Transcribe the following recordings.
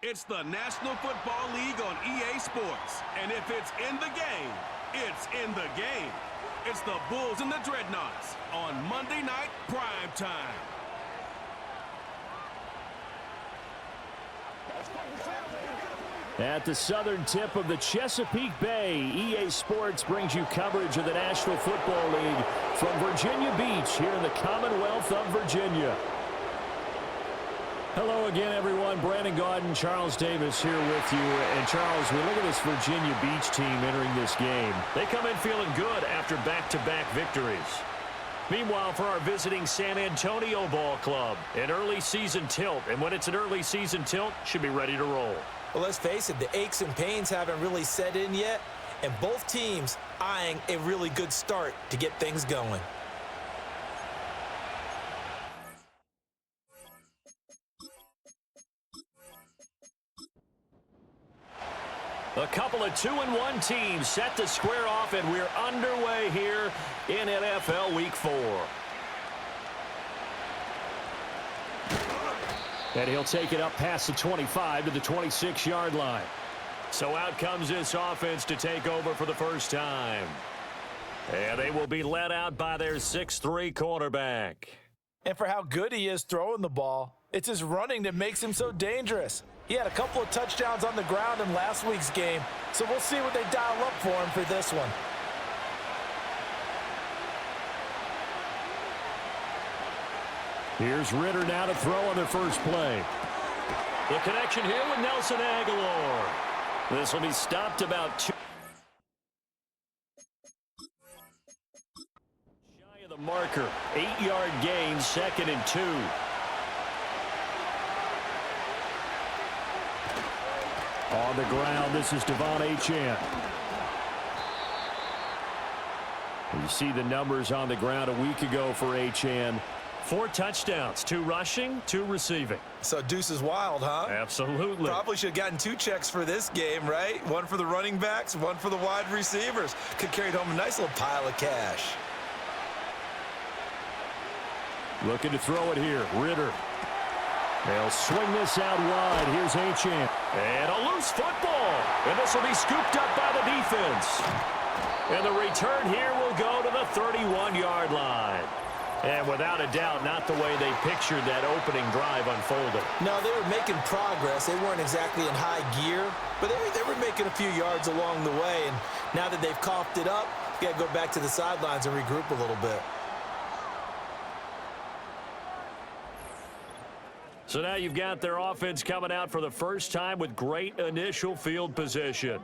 It's the National Football League on EA Sports. And if it's in the game, it's in the game. It's the Bulls and the Dreadnoughts on Monday Night Prime Time. At the southern tip of the Chesapeake Bay, EA Sports brings you coverage of the National Football League from Virginia Beach here in the Commonwealth of Virginia. Hello again, everyone. Brandon Gaudin, Charles Davis here with you. And, Charles, we look at this Virginia Beach team entering this game. They come in feeling good after back-to-back victories. Meanwhile, for our visiting San Antonio Ball Club, an early season tilt. And when it's an early season tilt, should be ready to roll. Well, let's face it, the aches and pains haven't really set in yet, and both teams eyeing a really good start to get things going. A couple of 2-1 teams set to square off, and we're underway here in NFL Week 4. And he'll take it up past the 25 to the 26-yard line. So out comes this offense to take over for the first time. And they will be led out by their 6'3" quarterback. And for how good he is throwing the ball, it's his running that makes him so dangerous. He had a couple of touchdowns on the ground in last week's game, so we'll see what they dial up for him for this one. Here's Ritter now to throw on their first play. The connection here with Nelson Aguilar. This will be stopped about 2. Shy of the marker. 8-yard gain, 2nd and 2. On the ground, this is Devon Achane. You see the numbers on the ground a week ago for Achane. 4 touchdowns, 2 rushing, 2 receiving. So Deuce is wild, huh? Absolutely. Probably should have gotten 2 checks for this game, right? One for the running backs, one for the wide receivers. Could carry home a nice little pile of cash. Looking to throw it here, Ritter. They'll swing this out wide. Here's Achane. And a loose football. And this will be scooped up by the defense. And the return here will go to the 31-yard line. And without a doubt, not the way they pictured that opening drive unfolding. No, they were making progress. They weren't exactly in high gear, but they were making a few yards along the way. And now that they've coughed it up, you got to go back to the sidelines and regroup a little bit. So now you've got their offense coming out for the first time with great initial field position.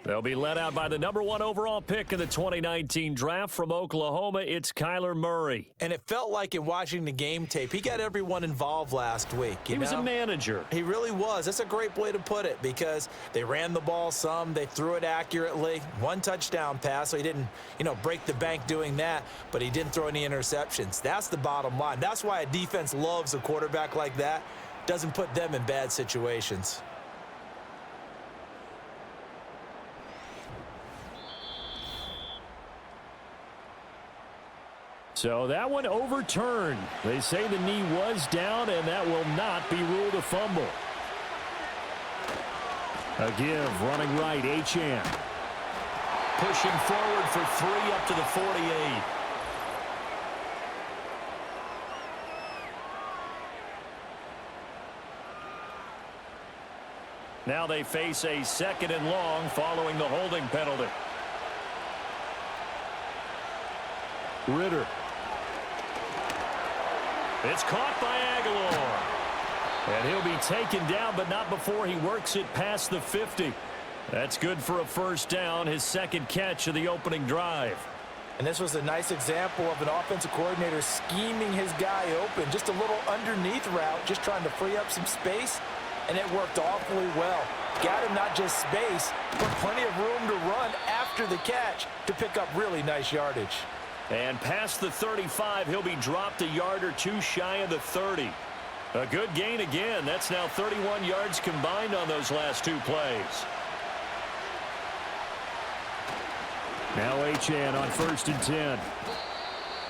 They'll be led out by the number 1 overall pick in the 2019 draft from Oklahoma. It's Kyler Murray. And it felt like in watching the game tape, he got everyone involved last week. He was a manager. He really was. That's a great way to put it because they ran the ball some. They threw it accurately. 1 touchdown pass, so he didn't, break the bank doing that, but he didn't throw any interceptions. That's the bottom line. That's why a defense loves a quarterback like that. Doesn't put them in bad situations. So that one overturned. They say the knee was down, and that will not be ruled a fumble. A give, running right, Achane. Pushing forward for 3 up to the 48. Now they face a 2nd and long following the holding penalty. Ritter. It's caught by Aguilar. And he'll be taken down, but not before he works it past the 50. That's good for a first down, his 2nd catch of the opening drive. And this was a nice example of an offensive coordinator scheming his guy open. Just a little underneath route, just trying to free up some space, and it worked awfully well. Got him not just space, but plenty of room to run after the catch to pick up really nice yardage. And past the 35, he'll be dropped a yard or 2 shy of the 30. A good gain again. That's now 31 yards combined on those last 2 plays. Now Achane on 1st and 10.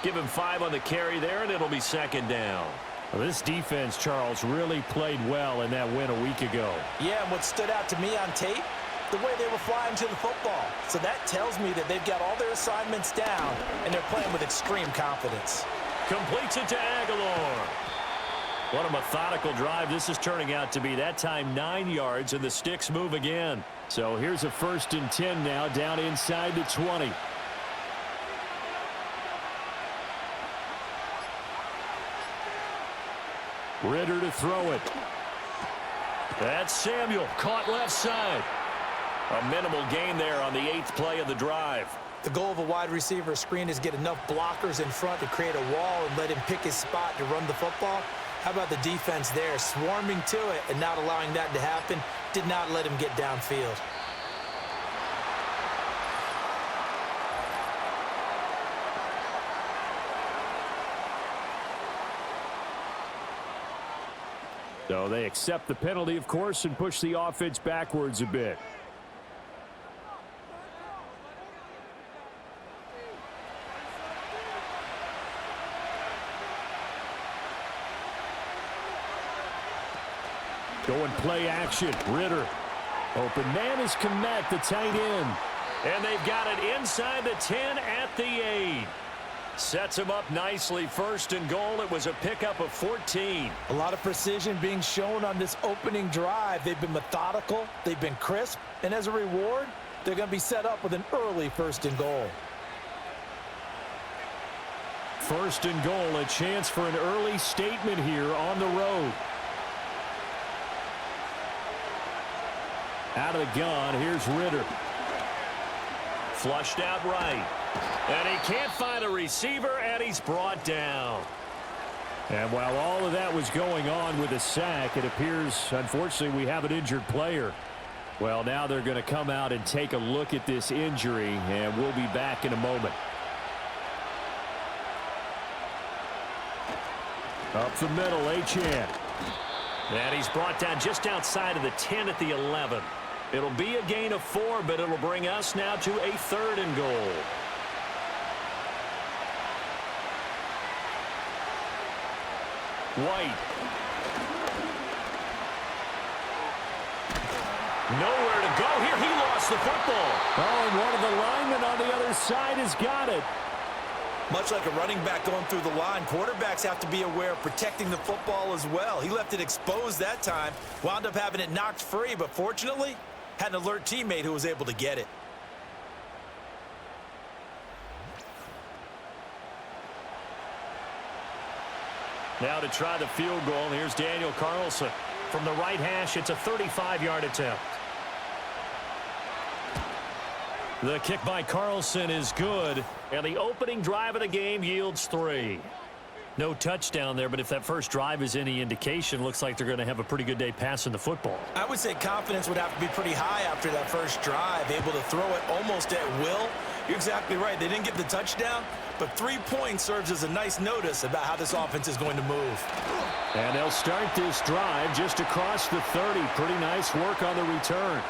Give him 5 on the carry there, and it'll be 2nd down. Well, this defense, Charles, really played well in that win a week ago. Yeah, and what stood out to me on tape, the way they were flying to the football. So that tells me that they've got all their assignments down, and they're playing with extreme confidence. Completes it to Aguilar. What a methodical drive this is turning out to be. That time 9 yards, and the sticks move again. So here's a 1st and 10 now, down inside the 20. Ritter to throw it. That's Samuel, caught left side. A minimal gain there on the 8th play of the drive. The goal of a wide receiver screen is get enough blockers in front to create a wall and let him pick his spot to run the football. How about the defense there, swarming to it and not allowing that to happen? Did not let him get downfield. So they accept the penalty, of course, and push the offense backwards a bit. Going play action. Ritter. Open man is Komet, the tight end. And they've got it inside the 10 at the 8. Sets him up nicely. 1st and goal. It was a pickup of 14. A lot of precision being shown on this opening drive. They've been methodical. They've been crisp. And as a reward, they're going to be set up with an early 1st and goal. 1st and goal. A chance for an early statement here on the road. Out of the gun, here's Ritter. Flushed out right. And he can't find a receiver, and he's brought down. And while all of that was going on with a sack, it appears, unfortunately, we have an injured player. Well, now they're going to come out and take a look at this injury, and we'll be back in a moment. Up the middle, Achane. And he's brought down just outside of the 10 at the 11. It'll be a gain of 4, but it'll bring us now to a 3rd and goal. White. Nowhere to go here. He lost the football. Oh, and one of the linemen on the other side has got it. Much like a running back going through the line, quarterbacks have to be aware of protecting the football as well. He left it exposed that time, wound up having it knocked free, but fortunately, had an alert teammate who was able to get it. Now to try the field goal, here's Daniel Carlson. From the right hash, it's a 35-yard attempt. The kick by Carlson is good, and the opening drive of the game yields 3. No touchdown there, but if that first drive is any indication, looks like they're going to have a pretty good day passing the football. I would say confidence would have to be pretty high after that first drive, able to throw it almost at will. You're exactly right. They didn't get the touchdown, but 3 points serves as a nice notice about how this offense is going to move. And they'll start this drive just across the 30. Pretty nice work on the return.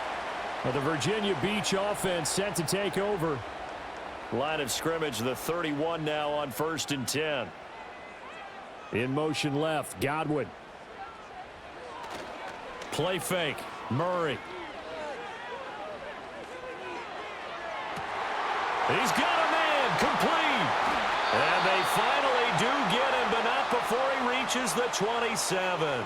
Well, the Virginia Beach offense set to take over. Line of scrimmage, the 31 now on 1st and 10. In motion left, Godwin. Play fake, Murray. He's got a man, complete. And they finally do get him, but not before he reaches the 27.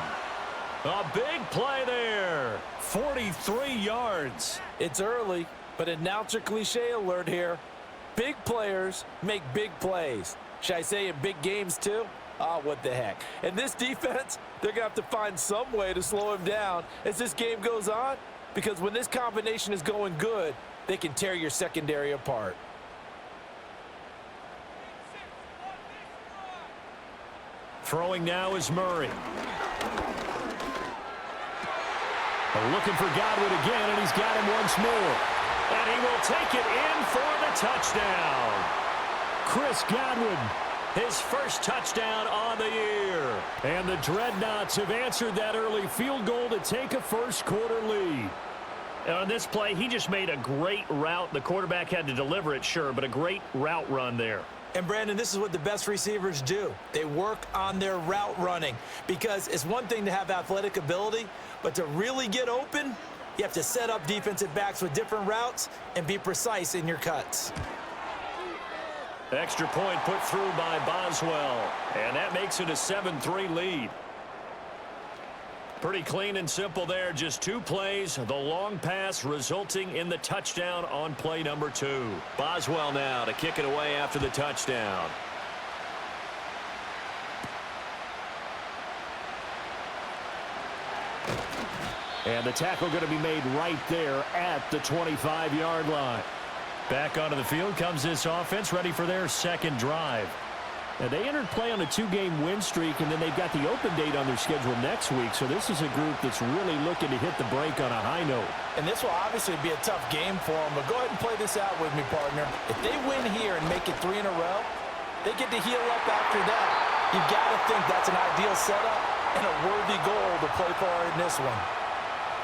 A big play there. 43 yards. It's early, but announcer cliche alert here. Big players make big plays. Should I say in big games too? Ah, what the heck. And this defense, they're going to have to find some way to slow him down as this game goes on, because when this combination is going good, they can tear your secondary apart. Throwing now is Murray. Looking for Godwin again, and he's got him once more. And he will take it in for the touchdown. Chris Godwin, his first touchdown on the year. And the Dreadnoughts have answered that early field goal to take a first-quarter lead. And on this play, he just made a great route. The quarterback had to deliver it, sure, but a great route run there. And, Brandon, this is what the best receivers do. They work on their route running because it's one thing to have athletic ability, but to really get open, you have to set up defensive backs with different routes and be precise in your cuts. Extra point put through by Boswell, and that makes it a 7-3 lead. Pretty clean and simple there. Just 2 plays. The long pass resulting in the touchdown on play number 2. Boswell now to kick it away after the touchdown. And the tackle going to be made right there at the 25-yard line. Back onto the field comes this offense, ready for their second drive. Now, they entered play on a 2-game win streak, and then they've got the open date on their schedule next week. So this is a group that's really looking to hit the break on a high note. And this will obviously be a tough game for them, but go ahead and play this out with me, partner. If they win here and make it 3 in a row, they get to heal up after that. You got to think that's an ideal setup and a worthy goal to play for in this one.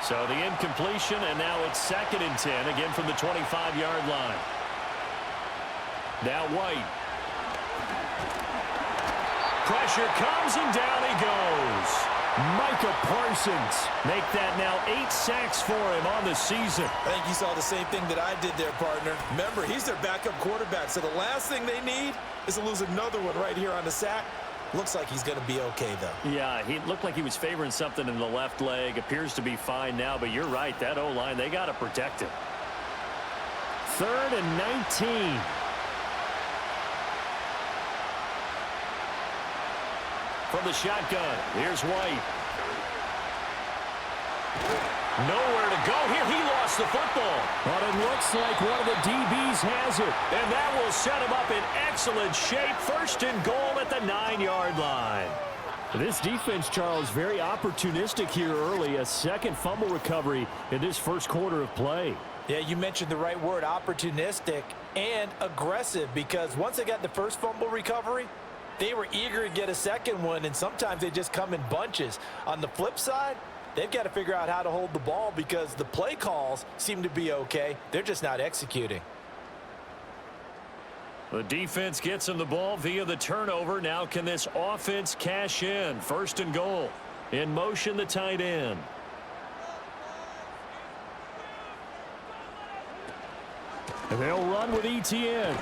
So the incompletion, and now it's 2nd and 10, again from the 25-yard line. Now White. Pressure comes, and down he goes. Micah Parsons make that now 8 sacks for him on the season. I think you saw the same thing that I did there, partner. Remember, he's their backup quarterback, so the last thing they need is to lose another one right here on the sack. Looks like he's going to be okay, though. Yeah, he looked like he was favoring something in the left leg. Appears to be fine now, but you're right. That O-line, they got to protect him. 3rd and 19. From the shotgun, here's White. Nowhere to go here. He lost the football. But it looks like one of the DBs has it. And that will set him up in excellent shape. 1st and goal at the 9-yard line. This defense, Charles, very opportunistic here early. A 2nd fumble recovery in this 1st quarter of play. Yeah, you mentioned the right word, opportunistic and aggressive, because once they got the 1st fumble recovery, they were eager to get a 2nd one, and sometimes they just come in bunches. On the flip side, they've got to figure out how to hold the ball because the play calls seem to be okay. They're just not executing. The defense gets him the ball via the turnover. Now can this offense cash in? 1st and goal. In motion, the tight end. And they'll run with Etienne.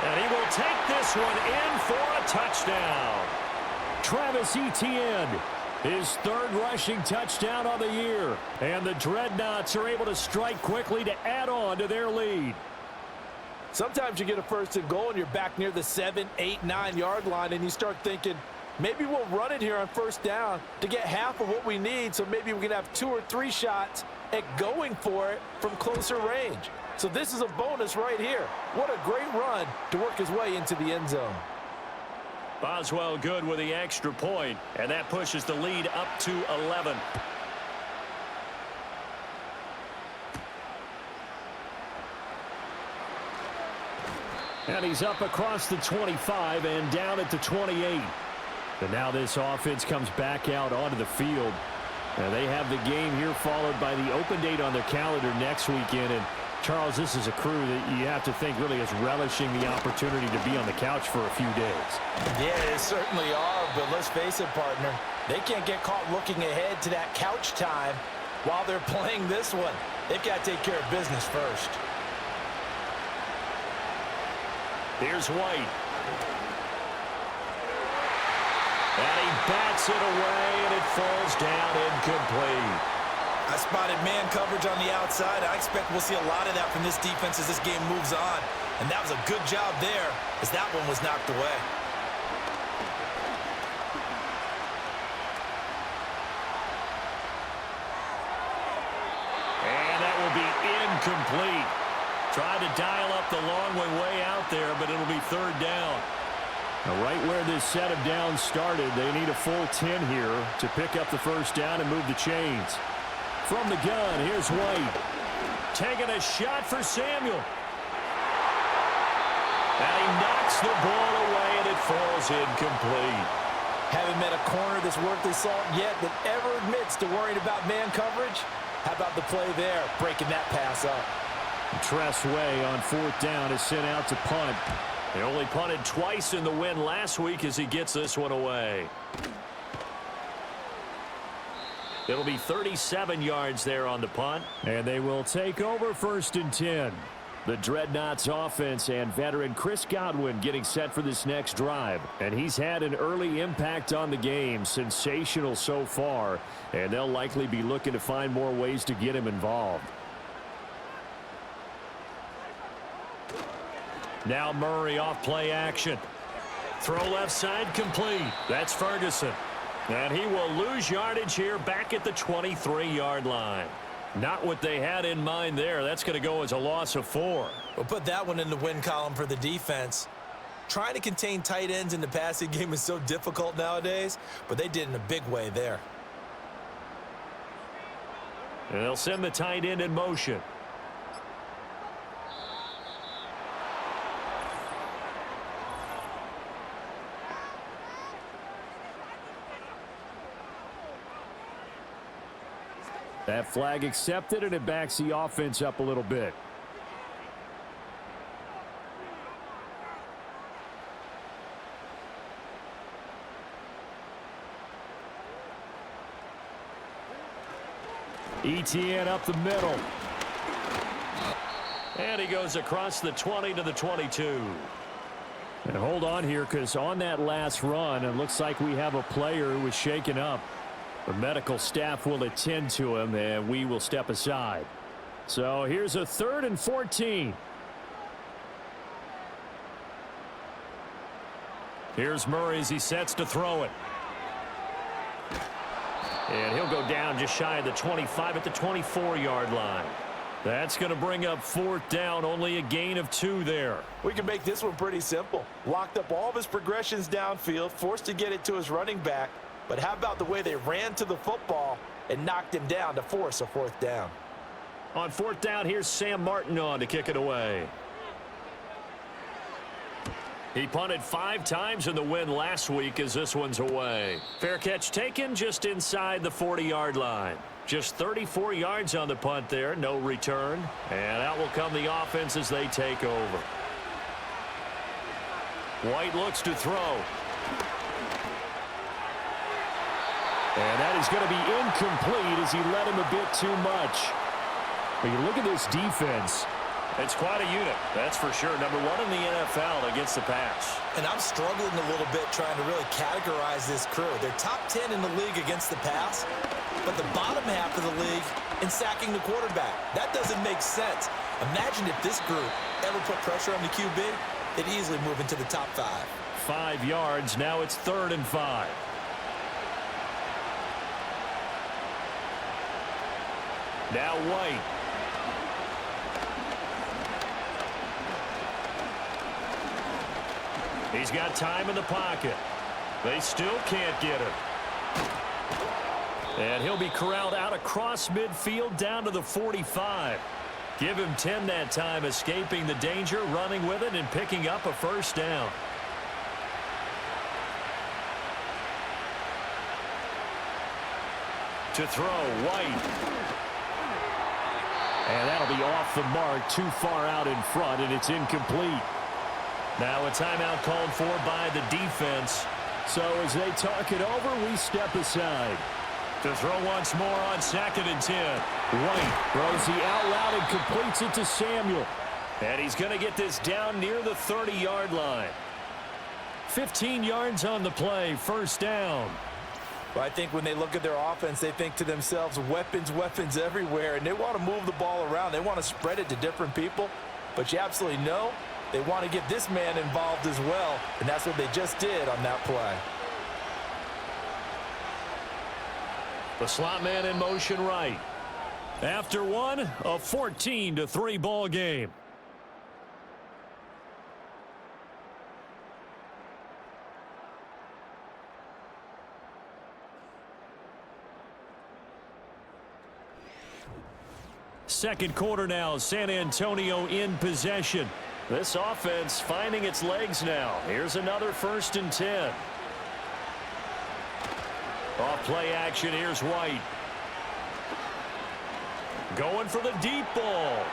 And he will take this one in for a touchdown. Travis Etienne, his 3rd rushing touchdown on the year. And the Dreadnoughts are able to strike quickly to add on to their lead. Sometimes you get a 1st and goal and you're back near the 7, 8, 9-yard line, and you start thinking, maybe we'll run it here on 1st down to get half of what we need, so maybe we can have 2 or 3 shots at going for it from closer range. So this is a bonus right here. What a great run to work his way into the end zone. Boswell good with the extra point, and that pushes the lead up to 11. And he's up across the 25 and down at the 28. And now this offense comes back out onto the field. And they have the game here followed by the open date on their calendar next weekend. And Charles, this is a crew that you have to think really is relishing the opportunity to be on the couch for a few days. Yeah, they certainly are, but let's face it, partner. They can't get caught looking ahead to that couch time while they're playing this one. They've got to take care of business first. Here's White. And he bats it away, and it falls down incomplete. I spotted man coverage on the outside. I expect we'll see a lot of that from this defense as this game moves on. And that was a good job there as that one was knocked away. And that will be incomplete. Tried to dial up the long way out there, but it'll be 3rd down. Now, right where this set of downs started, they need a full 10 here to pick up the 1st down and move the chains. From the gun, here's White. Taking a shot for Samuel. And he knocks the ball away, and it falls incomplete. Haven't met a corner that's worth his salt yet that ever admits to worrying about man coverage. How about the play there, breaking that pass up? Tress Way on 4th down is sent out to punt. He only punted twice in the win last week as he gets this one away. It'll be 37 yards there on the punt. And they will take over 1st and 10. The Dreadnoughts offense and veteran Chris Godwin getting set for this next drive. And he's had an early impact on the game. Sensational so far. And they'll likely be looking to find more ways to get him involved. Now Murray off play action. Throw left side complete. That's Ferguson. And he will lose yardage here back at the 23-yard line. Not what they had in mind there. That's going to go as a loss of 4. We'll put that one in the win column for the defense. Trying to contain tight ends in the passing game is so difficult nowadays, but they did in a big way there. And they'll send the tight end in motion. That flag accepted, and it backs the offense up a little bit. ETN up the middle. And he goes across the 20 to the 22. And hold on here, because on that last run, it looks like we have a player who was shaken up. The medical staff will attend to him, and we will step aside. So here's a 3rd and 14. Here's Murray as he sets to throw it. And he'll go down just shy of the 25 at the 24-yard line. That's going to bring up 4th down, only a gain of 2 there. We can make this one pretty simple. Locked up all of his progressions downfield, forced to get it to his running back. But how about the way they ran to the football and knocked him down to force a 4th down? On 4th down, here's Sam Martin on to kick it away. He punted 5 times in the win last week as this one's away. Fair catch taken just inside the 40-yard line. Just 34 yards on the punt there, no return. And out will come the offense as they take over. White looks to throw. And that is going to be incomplete as he led him a bit too much. But you look at this defense. It's quite a unit, that's for sure. Number 1 in the NFL against the pass. And I'm struggling a little bit trying to really categorize this crew. They're top 10 in the league against the pass, but the bottom half of the league in sacking the quarterback. That doesn't make sense. Imagine if this group ever put pressure on the QB, they'd easily move into the top 5. 5 yards, now it's 3rd and 5. Now White. He's got time in the pocket. They still can't get him. And he'll be corralled out across midfield down to the 45. Give him 10 that time, escaping the danger, running with it, and picking up a 1st down. To throw, White. And that'll be off the mark, too far out in front, and it's incomplete. Now a timeout called for by the defense. So as they talk it over, we step aside. To throw once more on 2nd and 10. White throws the out route and completes it to Samuel. And he's going to get this down near the 30-yard line. 15 yards on the play, 1st down. Well, I think when they look at their offense, they think to themselves, weapons, weapons everywhere, and they want to move the ball around. They want to spread it to different people, but you absolutely know they want to get this man involved as well, and that's what they just did on that play. The slot man in motion right. After one, a 14-3 ball game. Second quarter now, San Antonio in possession. This offense finding its legs now. Here's another 1st and 10. Off play action, here's White. Going for the deep ball.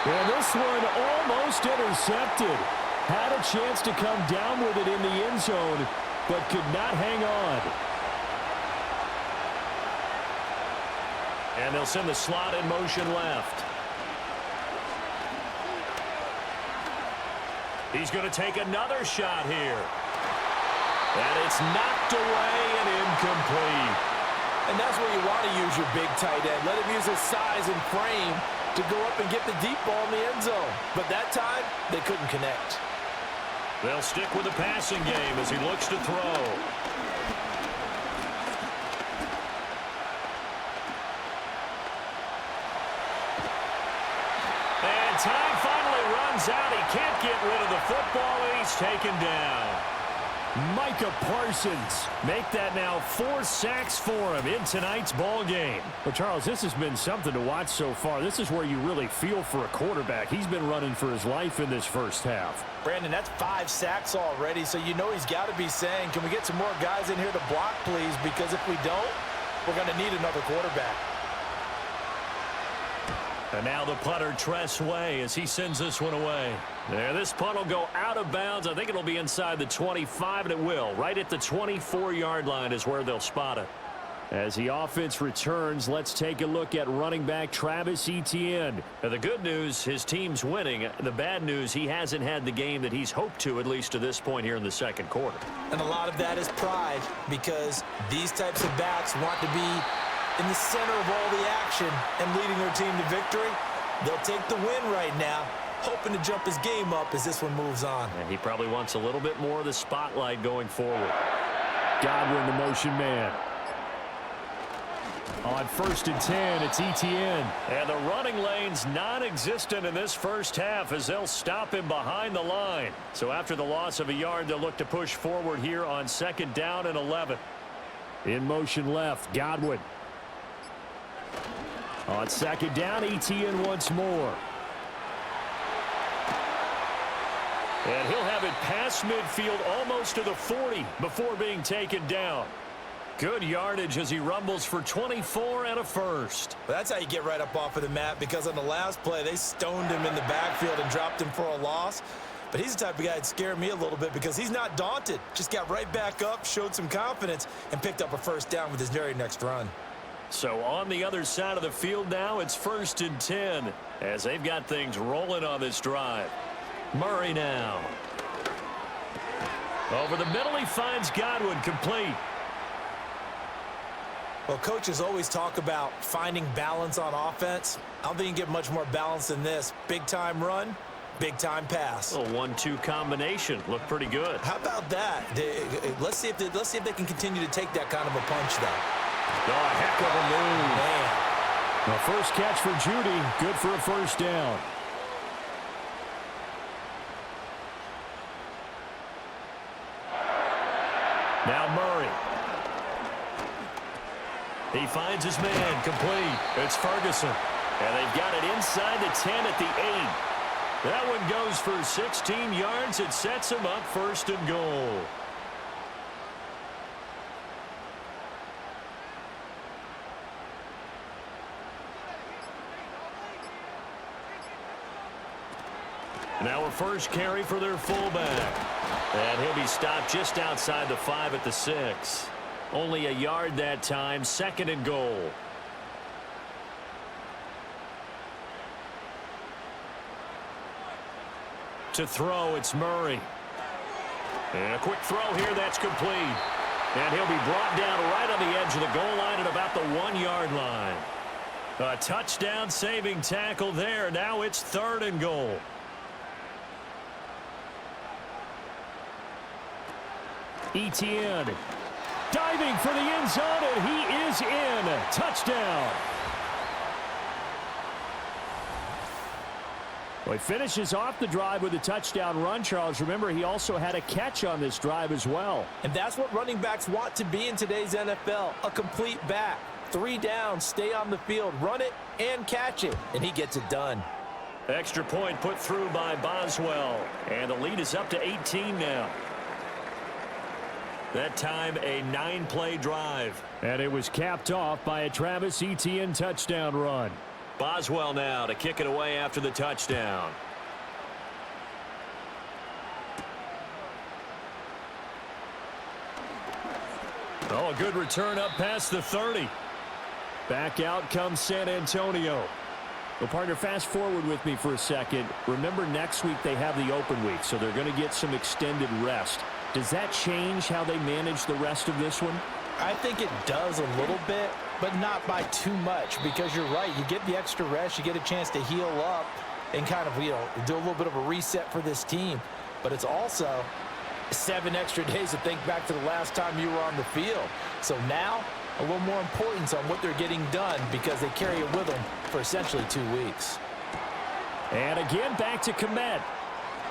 And this one almost intercepted. Had a chance to come down with it in the end zone, but could not hang on. And they'll send the slot in motion left. He's going to take another shot here. And it's knocked away and incomplete. And that's where you want to use your big tight end. Let him use his size and frame to go up and get the deep ball in the end zone. But that time, they couldn't connect. They'll stick with the passing game as he looks to throw. And time finally runs out. He can't get rid of the football, and he's taken down. Micah Parsons make that now 4 sacks for him in tonight's ball game. Well, Charles, this has been something to watch so far. This is where you really feel for a quarterback. He's been running for his life in this first half. Brandon, that's 5 sacks already, so you know he's got to be saying, can we get some more guys in here to block, please? Because if we don't, we're going to need another quarterback. And now the punter, Tress Way, as he sends this one away. There, this punt will go out of bounds. I think it'll be inside the 25, and it will. Right at the 24-yard line is where they'll spot it. As the offense returns, let's take a look at running back Travis Etienne. Now, the good news, his team's winning. The bad news, he hasn't had the game that he's hoped to, at least to this point here in the second quarter. And a lot of that is pride, because these types of backs want to be in the center of all the action and leading their team to victory. They'll take the win right now, hoping to jump his game up as this one moves on. And he probably wants a little bit more of the spotlight going forward. Godwin, the motion man. On 1st and 10, it's Etienne. And the running lane's non-existent in this first half as they'll stop him behind the line. So after the loss of a yard, they'll look to push forward here on 2nd down and 11. In motion left, Godwin. On 2nd down, Etienne once more. And he'll have it past midfield almost to the 40 before being taken down. Good yardage as he rumbles for 24 and a first. Well, that's how you get right up off of the mat, because on the last play, they stoned him in the backfield and dropped him for a loss. But he's the type of guy that scared me a little bit because he's not daunted. Just got right back up, showed some confidence, and picked up a 1st down with his very next run. So on the other side of the field now, it's 1st and 10 as they've got things rolling on this drive. Murray now. Over the middle, he finds Godwin, complete. Well, coaches always talk about finding balance on offense. I don't think you can get much more balance than this. Big-time run, big-time pass. A 1-2 combination. Looked pretty good. How about that? Let's see if they can continue to take that kind of a punch, though. Oh, a heck of a move. Man. The first catch for Judy, good for a 1st down. Now Murray. He finds his man, complete. It's Ferguson. And they've got it inside the 10 at the 8. That one goes for 16 yards. It sets him up 1st and goal. Now a first carry for their fullback. And he'll be stopped just outside the 5 at the 6. Only a yard that time, 2nd and goal. To throw, it's Murray. And a quick throw here, that's complete. And he'll be brought down right on the edge of the goal line at about the 1-yard line. A touchdown saving tackle there. Now it's 3rd and goal. Etienne diving for the end zone, and he is in. Touchdown. Well, he finishes off the drive with a touchdown run, Charles. Remember, he also had a catch on this drive as well. And that's what running backs want to be in today's NFL, a complete back. 3 down, stay on the field, run it, and catch it. And he gets it done. Extra point put through by Boswell. And the lead is up to 18 now. That time, a 9-play drive. And it was capped off by a Travis Etienne touchdown run. Boswell now to kick it away after the touchdown. Oh, a good return up past the 30. Back out comes San Antonio. Well, partner, fast forward with me for a second. Remember, next week they have the open week, so they're going to get some extended rest. Does that change how they manage the rest of this one? I think it does a little bit, but not by too much, because you're right. You get the extra rest. You get a chance to heal up and kind of, do a little bit of a reset for this team. But it's also 7 extra days to think back to the last time you were on the field. So now, a little more importance on what they're getting done because they carry it with them for essentially 2 weeks. And again, back to Komet.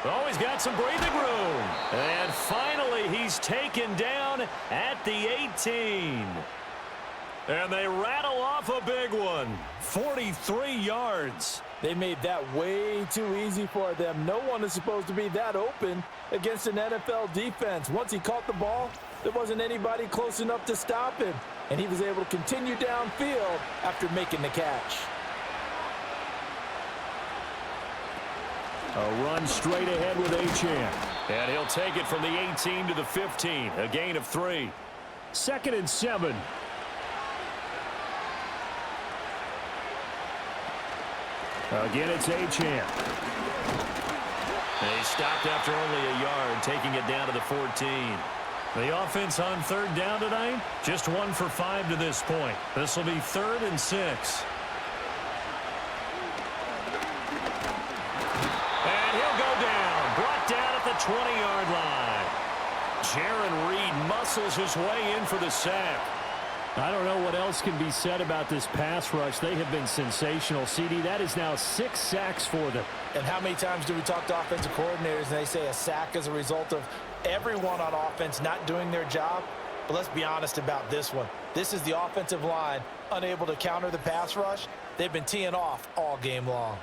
Oh, he's got some breathing room. And finally, he's taken down at the 18. And they rattle off a big one. 43 yards. They made that way too easy for them. No one is supposed to be that open against an NFL defense. Once he caught the ball, there wasn't anybody close enough to stop him. And he was able to continue downfield after making the catch. A run straight ahead with Achane. And he'll take it from the 18 to the 15. A gain of 3. 2nd and 7. Again, it's Achane. They stopped after only a yard, taking it down to the 14. The offense on 3rd down tonight, just 1 for 5 to this point. This will be 3rd and 6. And he'll go down, brought down at the 20-yard line. Jaron Reed muscles his way in for the sack. I don't know what else can be said about this pass rush. They have been sensational. CD, that is now 6 sacks for them. And how many times do we talk to offensive coordinators and they say a sack is a result of everyone on offense not doing their job? But let's be honest about this one. This is the offensive line unable to counter the pass rush. They've been teeing off all game long.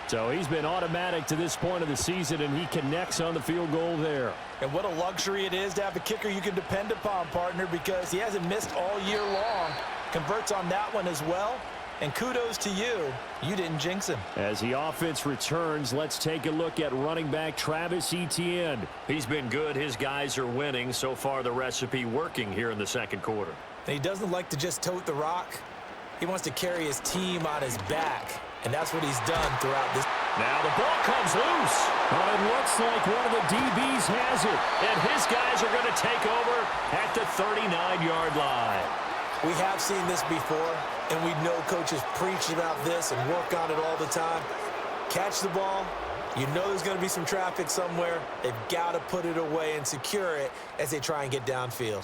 So he's been automatic to this point of the season, and he connects on the field goal there. And what a luxury it is to have a kicker you can depend upon, partner, because he hasn't missed all year long. Converts on that one as well. And kudos to you. You didn't jinx him. As the offense returns, let's take a look at running back Travis Etienne. He's been good. His guys are winning. So far, the recipe working here in the 2nd quarter. And he doesn't like to just tote the rock. He wants to carry his team on his back. And that's what he's done throughout this. Now the ball comes loose. Well, it looks like one of the DBs has it. And his guys are going to take over at the 39-yard line. We have seen this before, and we know coaches preach about this and work on it all the time. Catch the ball. You know there's going to be some traffic somewhere. They've got to put it away and secure it as they try and get downfield.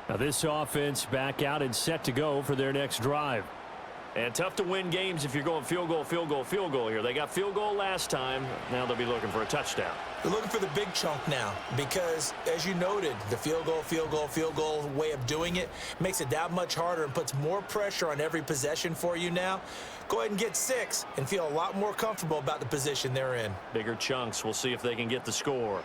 Now this offense back out and set to go for their next drive. And tough to win games if you're going field goal, field goal, field goal here. They got field goal last time. Now they'll be looking for a touchdown. They're looking for the big chunk now because, as you noted, the field goal way of doing it makes it that much harder and puts more pressure on every possession for you now. Go ahead and get 6 and feel a lot more comfortable about the position they're in. Bigger chunks. We'll see if they can get the score.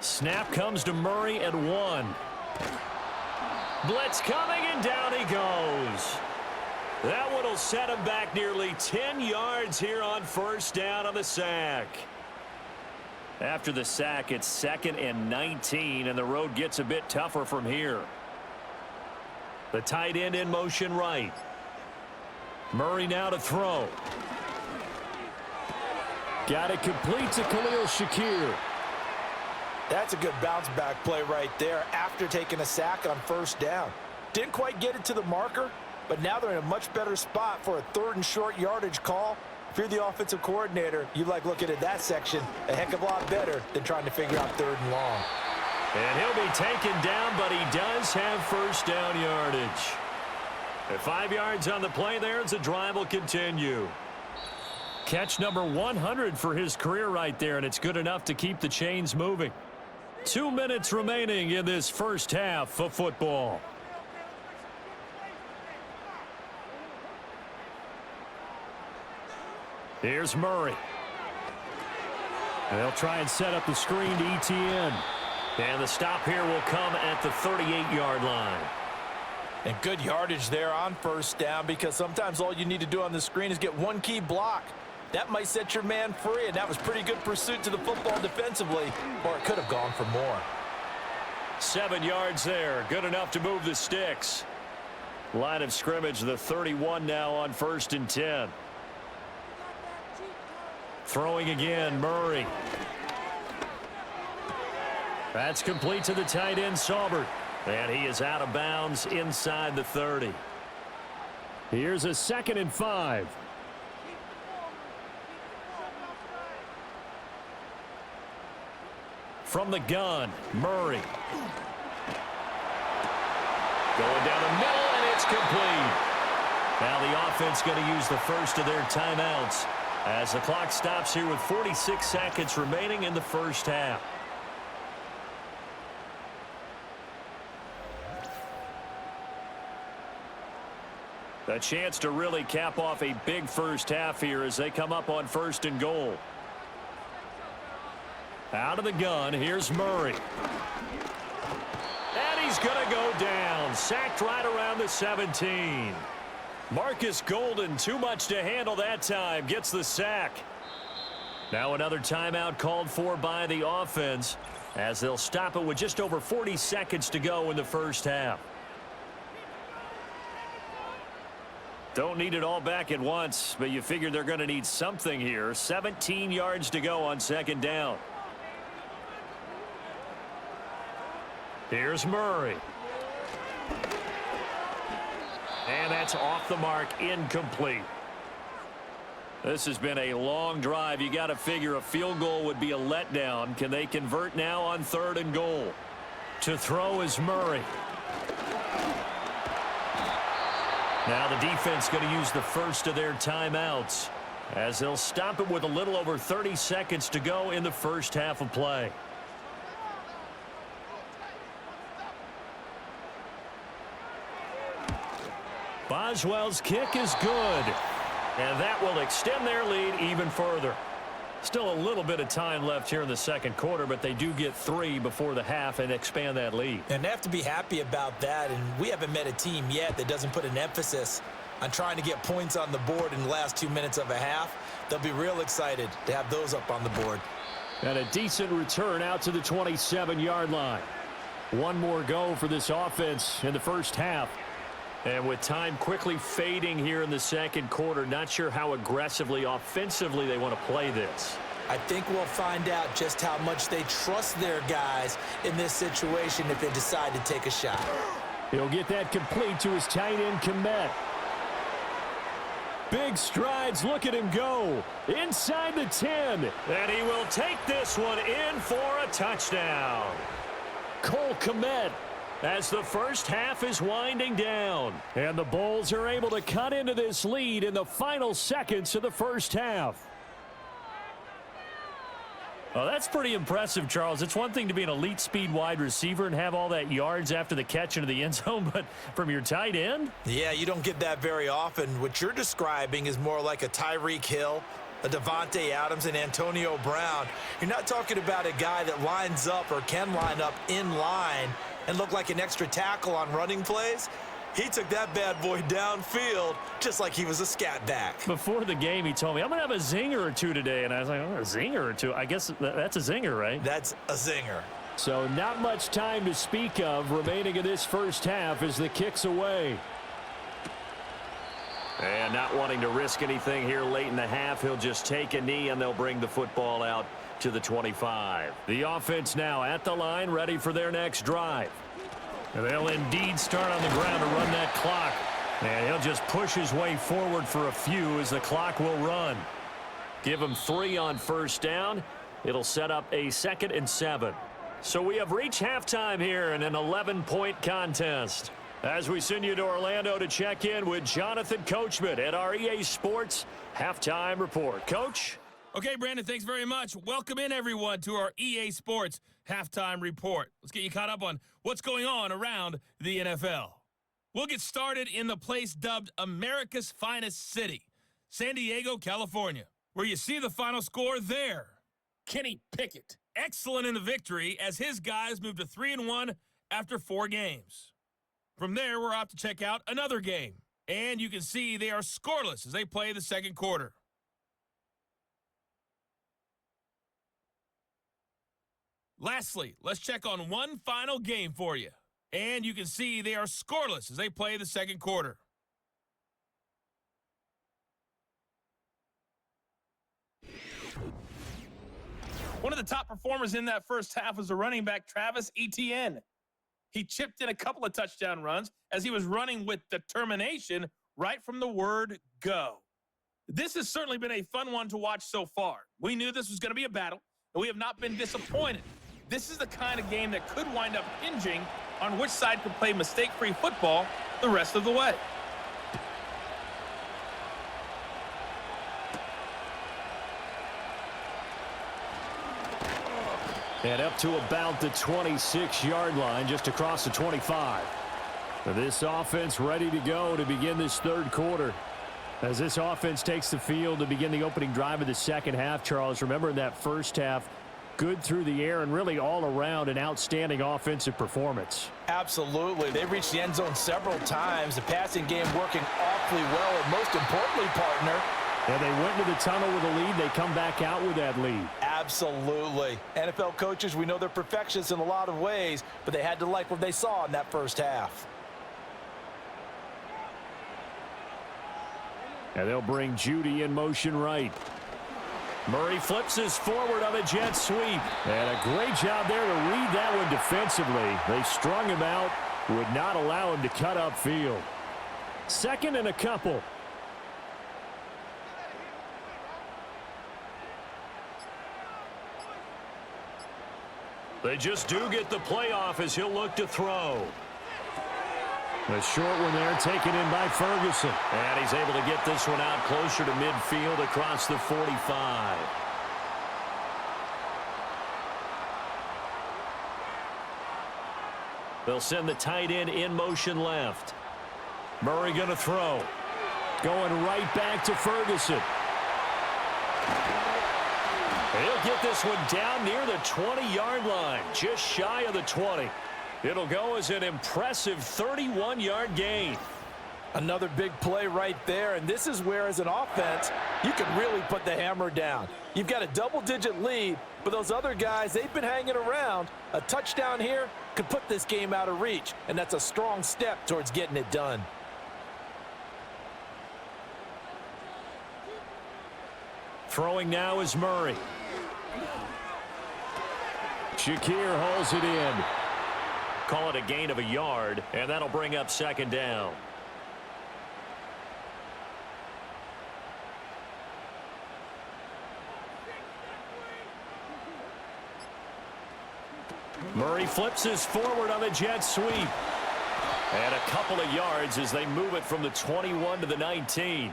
Snap comes to Murray at 1. Blitz coming, and down he goes. That one will set him back nearly 10 yards here on 1st down on the sack. After the sack, it's 2nd and 19, and the road gets a bit tougher from here. The tight end in motion right. Murray now to throw. Got it complete to Khalil Shakir. That's a good bounce back play right there after taking a sack on 1st down. Didn't quite get it to the marker, but now they're in a much better spot for a 3rd and short yardage call. If you're the offensive coordinator, you like looking at that section a heck of a lot better than trying to figure out 3rd and long. And he'll be taken down, but he does have 1st down yardage. At 5 yards on the play there, as the drive will continue. Catch number 100 for his career right there, and it's good enough to keep the chains moving. 2 minutes remaining in this 1st half of football. Here's Murray. They'll try and set up the screen to ETN. And the stop here will come at the 38-yard line. And good yardage there on first down, because sometimes all you need to do on the screen is get one key block. That might set your man free, and that was pretty good pursuit to the football defensively, or it could have gone for more. 7 yards there. Good enough to move the sticks. Line of scrimmage, the 31 now on 1st and 10. Throwing again, Murray. That's complete to the tight end, Saubert. And he is out of bounds inside the 30. Here's a 2nd and 5. From the gun, Murray. Going down the middle, and it's complete. Now the offense going to use the first of their timeouts as the clock stops here with 46 seconds remaining in the first half. A chance to really cap off a big first half here as they come up on 1st and goal. Out of the gun, here's Murray. And he's going to go down. Sacked right around the 17. Marcus Golden, too much to handle that time, gets the sack. Now another timeout called for by the offense as they'll stop it with just over 40 seconds to go in the first half. Don't need it all back at once, but you figure they're going to need something here. 17 yards to go on 2nd down. Here's Murray. And that's off the mark, incomplete. This has been a long drive. You got to figure a field goal would be a letdown. Can they convert now on 3rd and goal? To throw is Murray. Now the defense going to use the first of their timeouts as they'll stop it with a little over 30 seconds to go in the first half of play. Boswell's kick is good, and that will extend their lead even further. Still a little bit of time left here in the 2nd quarter, but they do get 3 before the half and expand that lead. And they have to be happy about that, and we haven't met a team yet that doesn't put an emphasis on trying to get points on the board in the last 2 minutes of a half. They'll be real excited to have those up on the board. And a decent return out to the 27-yard line. One more go for this offense in the first half. And with time quickly fading here in the 2nd quarter, not sure how aggressively, offensively they want to play this. I think we'll find out just how much they trust their guys in this situation if they decide to take a shot. He'll get that complete to his tight end, Komet. Big strides, look at him go. Inside the 10. And he will take this one in for a touchdown. Cole Komet, as the first half is winding down. And the Bulls are able to cut into this lead in the final seconds of the first half. Well, that's pretty impressive, Charles. It's one thing to be an elite speed wide receiver and have all that yards after the catch into the end zone, but from your tight end? Yeah, you don't get that very often. What you're describing is more like a Tyreek Hill, a Devontae Adams, and Antonio Brown. You're not talking about a guy that lines up or can line up in line and look like an extra tackle on running plays. He took that bad boy downfield just like he was a scat back. Before the game, he told me, I'm going to have a zinger or two today. And I was like, oh, a zinger or two? I guess that's a zinger, right? That's a zinger. So not much time to speak of remaining in this first half as the kick's away. And not wanting to risk anything here late in the half, he'll just take a knee and they'll bring the football out to the 25. The offense now at the line, ready for their next drive. And they'll indeed start on the ground to run that clock. And he'll just push his way forward for a few as the clock will run. Give him 3 on first down. It'll set up a 2nd and 7. So we have reached halftime here in an 11-point contest. As we send you to Orlando to check in with Jonathan Coachman at our EA Sports Halftime Report. Coach? Okay, Brandon, thanks very much. Welcome in, everyone, to our EA Sports Halftime Report. Let's get you caught up on what's going on around the NFL. We'll get started in the place dubbed America's Finest City, San Diego, California, where you see the final score there. Kenny Pickett, excellent in the victory as his guys moved to 3-1 after 4 games. From there, we're off to check out another game. And you can see they are scoreless as they play the second quarter. Lastly, let's check on one final game for you. And you can see they are scoreless as they play the second quarter. One of the top performers in that first half was the running back Travis Etienne. He chipped in a couple of touchdown runs as he was running with determination right from the word go. This has certainly been a fun one to watch so far. We knew this was going to be a battle, and we have not been disappointed. This is the kind of game that could wind up hinging on which side could play mistake-free football the rest of the way. And up to about the 26-yard line, just across the 25. This offense ready to go to begin this third quarter. As this offense takes the field to begin the opening drive of the second half, Charles, remember in that first half, good through the air and really all around an outstanding offensive performance. Absolutely. They reached the end zone several times. The passing game working awfully well, and most importantly, partner, and they went into the tunnel with a lead. They come back out with that lead. Absolutely. NFL coaches, we know they're perfectionists in a lot of ways, but they had to like what they saw in that first half. And they'll bring Judy in motion right. Murray flips this forward on a jet sweep. And a great job there to read that one defensively. They strung him out, would not allow him to cut upfield. Second and a couple. They just do get the playoff as he'll look to throw. A short one there taken in by Ferguson. And he's able to get this one out closer to midfield across the 45. They'll send the tight end in motion left. Murray going to throw. Going right back to Ferguson. He'll get this one down near the 20-yard line, just shy of the 20. It'll go as an impressive 31-yard gain. Another big play right there, and this is where, as an offense, you can really put the hammer down. You've got a double-digit lead, but those other guys, they've been hanging around. A touchdown here could put this game out of reach, and that's a strong step towards getting it done. Throwing now is Murray. Shakir hauls it in. Call it a gain of a yard, and that'll bring up second down. Murray flips this forward on the jet sweep. And a couple of yards as they move it from the 21 to the 19.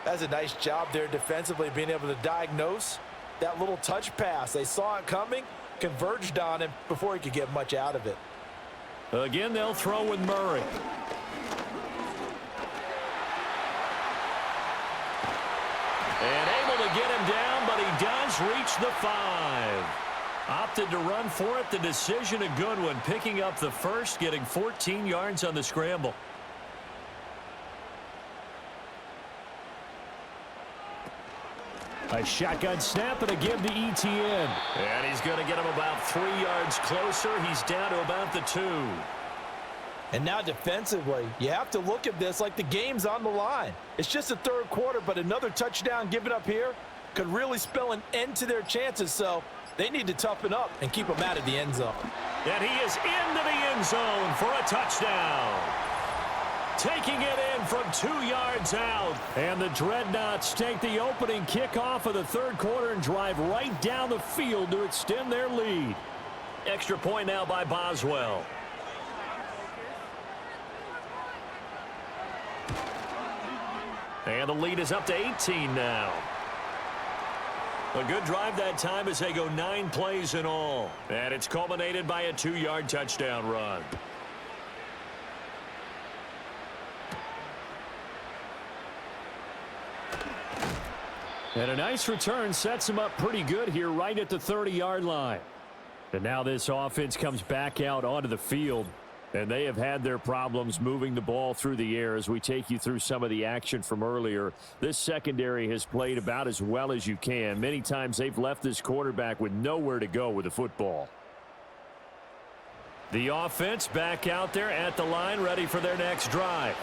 That's a nice job there defensively, being able to diagnose that little touch pass. They saw it coming, converged on him before he could get much out of it. Again, they'll throw with Murray. And able to get him down, but he does reach the 5. Opted to run for it. The decision a good one. Picking up the first, getting 14 yards on the scramble. A shotgun snap and a give to Etienne. And he's going to get him about 3 yards closer. He's down to about the 2. And now defensively, you have to look at this like the game's on the line. It's just the third quarter, but another touchdown given up here could really spell an end to their chances. So they need to toughen up and keep them out of the end zone. And he is into the end zone for a touchdown. Taking it in from 2 yards out. And the Dreadnoughts take the opening kickoff of the third quarter and drive right down the field to extend their lead. Extra point now by Boswell. And the lead is up to 18 now. A good drive that time as they go 9 plays in all. And it's culminated by a 2-yard touchdown run. And a nice return sets him up pretty good here right at the 30-yard line. And now this offense comes back out onto the field. And they have had their problems moving the ball through the air as we take you through some of the action from earlier. This secondary has played about as well as you can. Many times they've left this quarterback with nowhere to go with the football. The offense back out there at the line, ready for their next drive.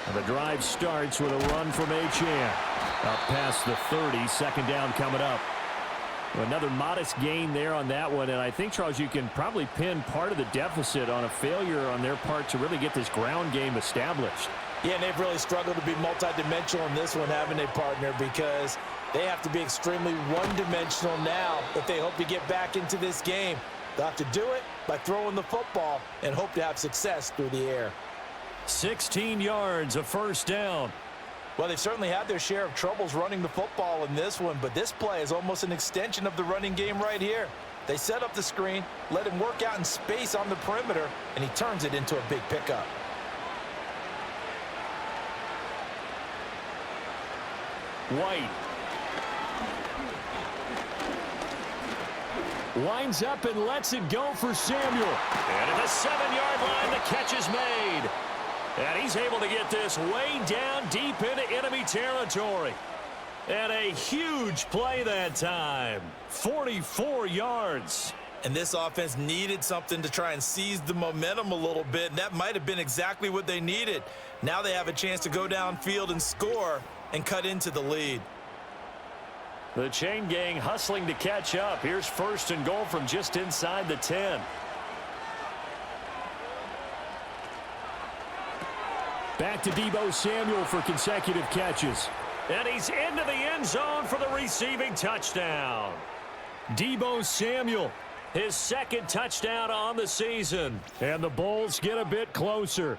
And the drive starts with a run from Achane. Up past the 30, second down coming up. Another modest gain there on that one, and I think, Charles, you can probably pin part of the deficit on a failure on their part to really get this ground game established. Yeah, and they've really struggled to be multidimensional in this one, haven't they, partner? Because they have to be extremely one-dimensional now if they hope to get back into this game. They'll have to do it by throwing the football and hope to have success through the air. 16 yards, a first down. Well, they've certainly had their share of troubles running the football in this one, but this play is almost an extension of the running game right here. They set up the screen, let him work out in space on the perimeter, and he turns it into a big pickup. White. Winds up and lets it go for Samuel. And at the 7-yard line, the catch is made. And he's able to get this way down deep into enemy territory. And a huge play that time. 44 yards. And this offense needed something to try and seize the momentum a little bit, and that might have been exactly what they needed. Now they have a chance to go downfield and score and cut into the lead. The chain gang hustling to catch up. Here's first and goal from just inside the 10. Back to Deebo Samuel for consecutive catches. And he's into the end zone for the receiving touchdown. Deebo Samuel, his second touchdown on the season. And the Bulls get a bit closer.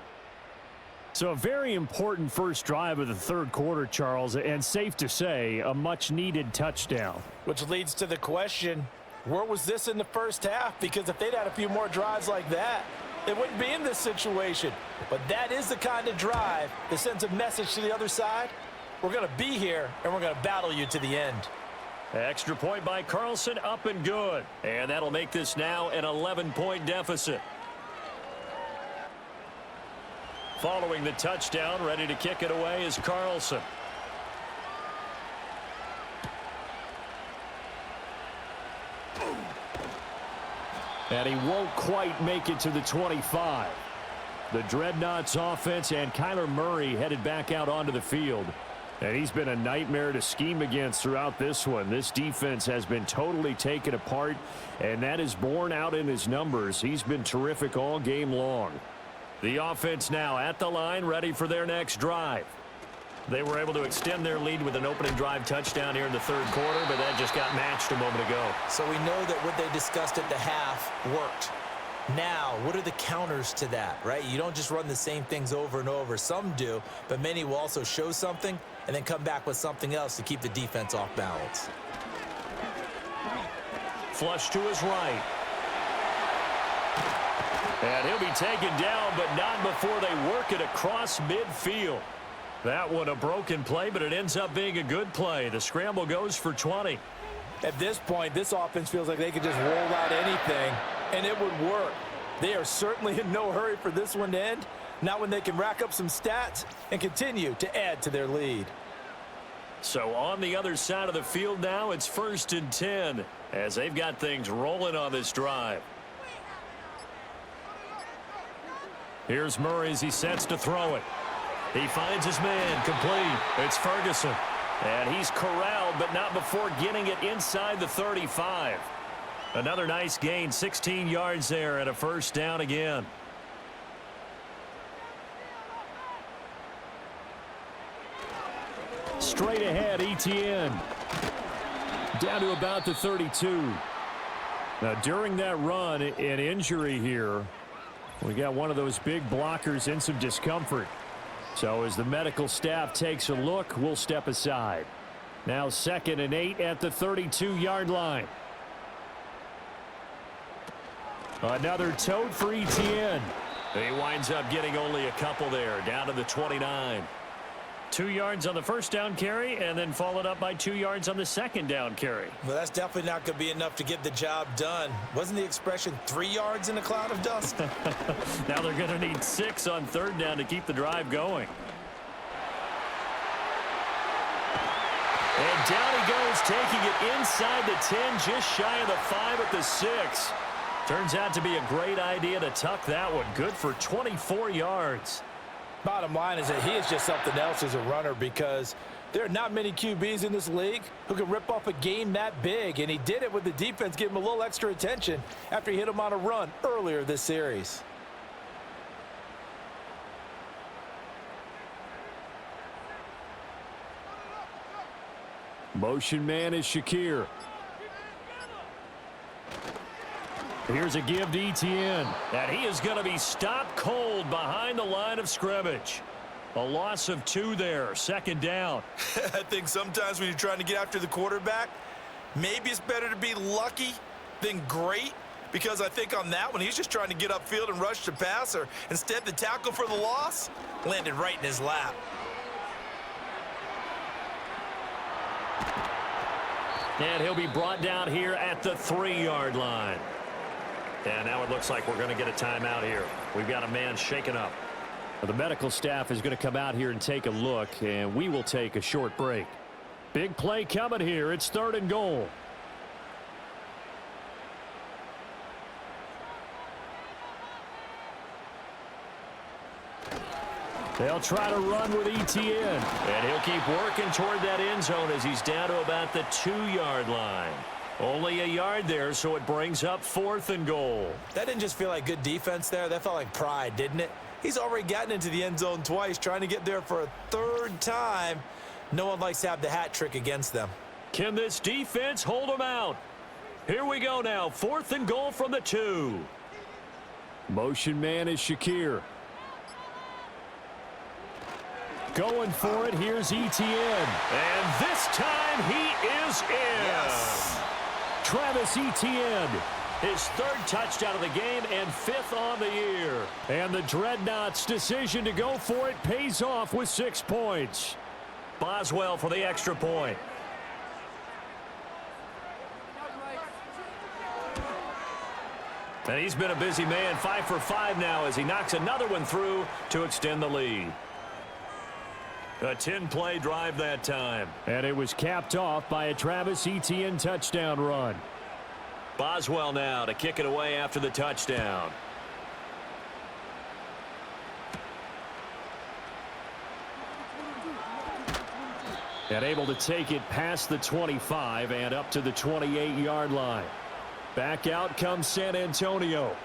So a very important first drive of the third quarter, Charles, and safe to say, a much-needed touchdown. Which leads to the question, where was this in the first half? Because if they'd had a few more drives like that, they wouldn't be in this situation. But that is the kind of drive that sends a message to the other side. We're going to be here, and we're going to battle you to the end. Extra point by Carlson, up and good. And that'll make this now an 11-point deficit. Following the touchdown, ready to kick it away is Carlson. And he won't quite make it to the 25. The Dreadnoughts offense and Kyler Murray headed back out onto the field. And he's been a nightmare to scheme against throughout this one. This defense has been totally taken apart, and that is borne out in his numbers. He's been terrific all game long. The offense now at the line, ready for their next drive. They were able to extend their lead with an opening drive touchdown here in the third quarter, but that just got matched a moment ago. So we know that what they discussed at the half worked. Now, what are the counters to that, right? You don't just run the same things over and over. Some do, but many will also show something and then come back with something else to keep the defense off balance. Flush to his right. And he'll be taken down, but not before they work it across midfield. That one a broken play, but it ends up being a good play. The scramble goes for 20. At this point, this offense feels like they could just roll out anything, and it would work. They are certainly in no hurry for this one to end. Now when they can rack up some stats and continue to add to their lead. So on the other side of the field now, it's 1st and 10 as they've got things rolling on this drive. Here's Murray as he sets to throw it. He finds his man, complete. It's Ferguson. And he's corralled, but not before getting it inside the 35. Another nice gain, 16 yards there, and a first down again. Straight ahead, ETN. Down to about the 32. Now, during that run, an injury here. We got one of those big blockers in some discomfort. So as the medical staff takes a look, we'll step aside. Now 2nd and 8 at the 32-yard line. Another tote for ETN. He winds up getting only a couple there, down to the 29. 2 yards on the first down carry, and then followed up by 2 yards on the second down carry. Well, that's definitely not going to be enough to get the job done. Wasn't the expression 3 yards in a cloud of dust? Now they're going to need 6 on third down to keep the drive going. And down he goes, taking it inside the 10, just shy of the 5 at the 6. Turns out to be a great idea to tuck that one. Good for 24 yards. Bottom line is that he is just something else as a runner, because there are not many QBs in this league who can rip off a game that big, and he did it with the defense giving him a little extra attention after he hit him on a run earlier this series. Motion man is Shakir. Here's a give to Etienne. And he is going to be stopped cold behind the line of scrimmage. A loss of 2 there, second down. I think sometimes when you're trying to get after the quarterback, maybe it's better to be lucky than great, because I think on that one, he's just trying to get upfield and rush the passer. Instead, the tackle for the loss landed right in his lap. And he'll be brought down here at the 3-yard line. And now it looks like we're going to get a timeout here. We've got a man shaken up. Well, the medical staff is going to come out here and take a look, and we will take a short break. Big play coming here. It's 3rd and goal. They'll try to run with Etienne. And he'll keep working toward that end zone as he's down to about the 2-yard line. Only a yard there, so it brings up 4th and goal. That didn't just feel like good defense there. That felt like pride, didn't it? He's already gotten into the end zone twice, trying to get there for a 3rd time. No one likes to have the hat trick against them. Can this defense hold them out? Here we go now, 4th and goal from the 2. Motion man is Shakir. Going for it, here's Etienne. And this time he is in. Yes. Travis Etienne. His 3rd touchdown of the game and 5th on the year. And the Dreadnoughts' decision to go for it pays off with 6 points. Boswell for the extra point. And he's been a busy man, 5 for 5 now as he knocks another one through to extend the lead. A 10-play drive that time. And it was capped off by a Travis Etienne touchdown run. Boswell now to kick it away after the touchdown. And able to take it past the 25 and up to the 28-yard line. Back out comes San Antonio.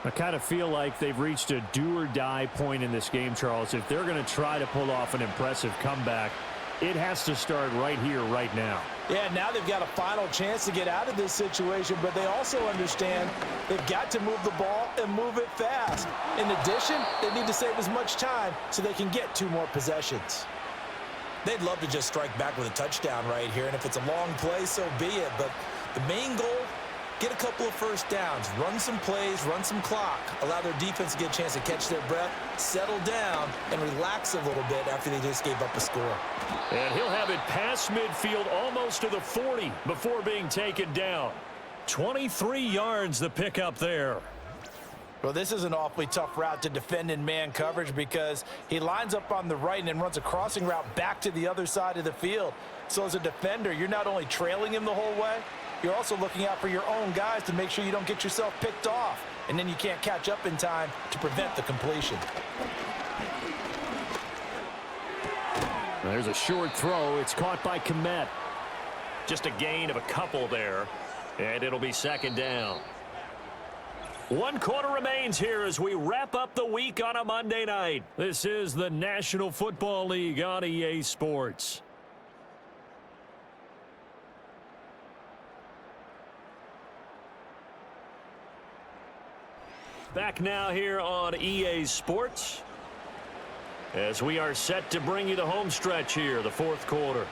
I kind of feel like they've reached a do-or-die point in this game, Charles. If they're going to try to pull off an impressive comeback, it has to start right here, right now. Yeah, now they've got a final chance to get out of this situation, but they also understand they've got to move the ball and move it fast. In addition, they need to save as much time so they can get 2 more possessions. They'd love to just strike back with a touchdown right here, and if it's a long play, so be it. But the main goal, get a couple of first downs, run some plays, run some clock, allow their defense to get a chance to catch their breath, settle down, and relax a little bit after they just gave up a score. And he'll have it past midfield almost to the 40 before being taken down. 23 yards the pickup there. Well, this is an awfully tough route to defend in man coverage because he lines up on the right and then runs a crossing route back to the other side of the field. So as a defender, you're not only trailing him the whole way, you're also looking out for your own guys to make sure you don't get yourself picked off, and then you can't catch up in time to prevent the completion. There's a short throw. It's caught by Komet. Just a gain of a couple there, and it'll be 2nd down. 1 quarter remains here as we wrap up the week on a Monday night. This is the National Football League on EA Sports. Back now here on EA Sports as we are set to bring you the home stretch here, the 4th quarter.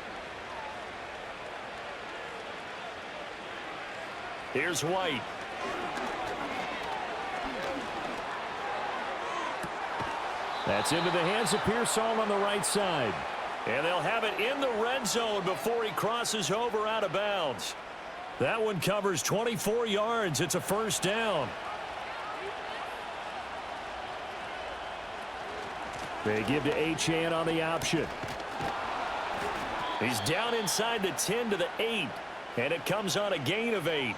Here's White. That's into the hands of Pearsall on the right side. And they'll have it in the red zone before he crosses over out of bounds. That one covers 24 yards. It's a first down. They give to Achane on the option. He's down inside the 10 to the 8, and it comes on a gain of 8.